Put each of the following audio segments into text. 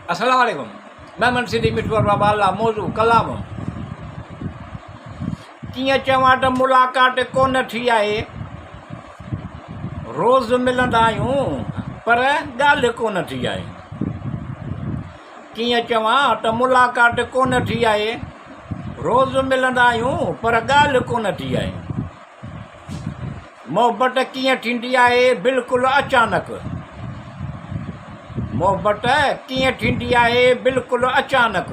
अस्सलाम वालेकुम। मैं मनसिदी मिठवर बाबा अल्लाह मौजू कलाम कीअं चवां त मुलाक़ात कोन थी आहे। रोज़ मिलंदा आहियूं पर ॻाल्हि कोन थी आहे। कीअं चवां त मुलाक़ात कोन थी आहे। रोज़ मिलंदा आहियूं पर ॻाल्हि कोन थी आहे। मोहबत कीअं थींदी आहे बिल्कुलु अचानक। मोहबत कीअं थींदी आहे बिल्कुलु अचानक।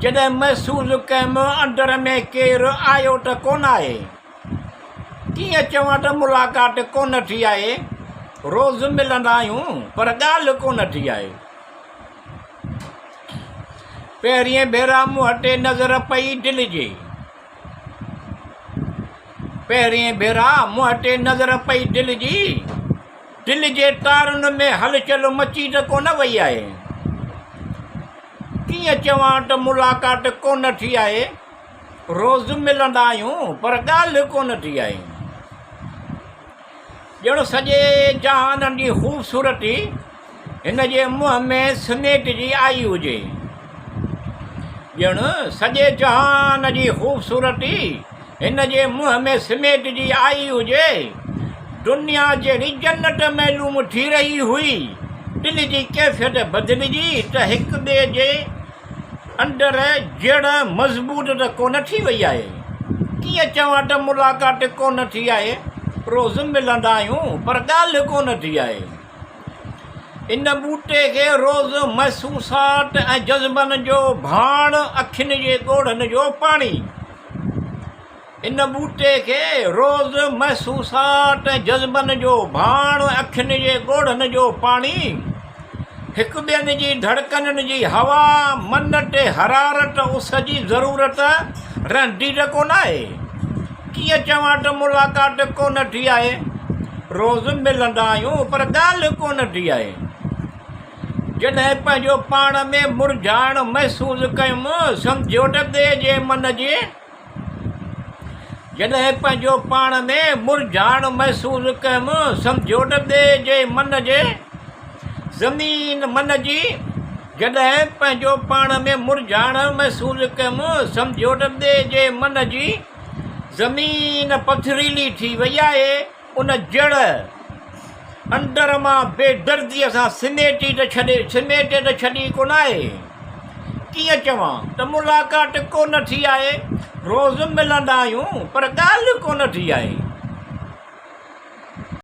जॾहिं महसूसु कयमि अंदर में केरु आयो त कोन आहे। कीअं चवां त मुलाक़ात कोन थी आहे। रोज़ मिलंदा आहियूं पर ॻाल्हि कोन थी आहे। पहिरीं भेरा मूं हटे नज़र पई दिलि जी। पहिरीं भेरा मूं हटे नज़र पई दिलि जी। दिलि जे तारुनि में हलचल मची त कोन वई आहे। कीअं चवां त मुलाक़ात कोन थी आहे। रोज़ मिलंदा आहियूं पर ॻाल्हि कोन थी आहे। ॼण सॼे जहान जी ख़ूबसूरती हिन जे मुंहं में समेटिजी आई हुजे। ॼण सॼे जहान जी ख़ूबसूरती हिन जे मुंहं में समेटिजी आई हुजे। दुनिया जहिड़ी जन्नत मालूम थी रही हुई। दिलि जी कैफ़ियत बदिलिजी त हिक ॿिए जे अंदरि जड़ मज़बूत त कोन थी वई आहे। कीअं चवां त मुलाक़ात कोन थी आहे। रोज़ मिलंदा आहियूं पर ॻाल्हि कोन थी आहे। इन ॿूटे खे रोज़ महसूसात ऐं जज़्बनि जो भाण अखियुनि जे ॻोढ़नि जो पाणी। इन ॿूटे खे रोज़ महसूसात ऐं जज़्बनि जो भाण अखियुनि जे ॻोढ़नि जो पाणी। हिकु ॿियनि जी धड़कननि जी हवा मन ते हरारत उस जी ज़रूरत रहंदी त कोन आहे। कीअं चवां त मुलाक़ात कोन थी आहे। रोज़ मिलंदा आहियूं पर ॻाल्हि कोन थी आहे। जॾहिं पंहिंजो पाण में मुरझाइण महसूसु कयुमि सम्झोट ॿिए जे मन जी। जॾहिं पंहिंजो पाण में मुरझाइण महसूसु कयुमि सम्झोट ॿिए जे मन जे ज़मीन मन जी। जॾहिं पंहिंजो पाण में मुरझाइण महसूसु कयुमि सम्झोट ॿिए जे मन जी। ज़मीन पथरीली थी वई आहे। उन जड़ अंदर मां बेदर्दीअ सां समेटे त छॾी कोन आहे। कीअं चवां त मुलाक़ात कोन थी आहे। रोज़ मिलंदा आहियूं पर ॻाल्हि कोन थी आहे।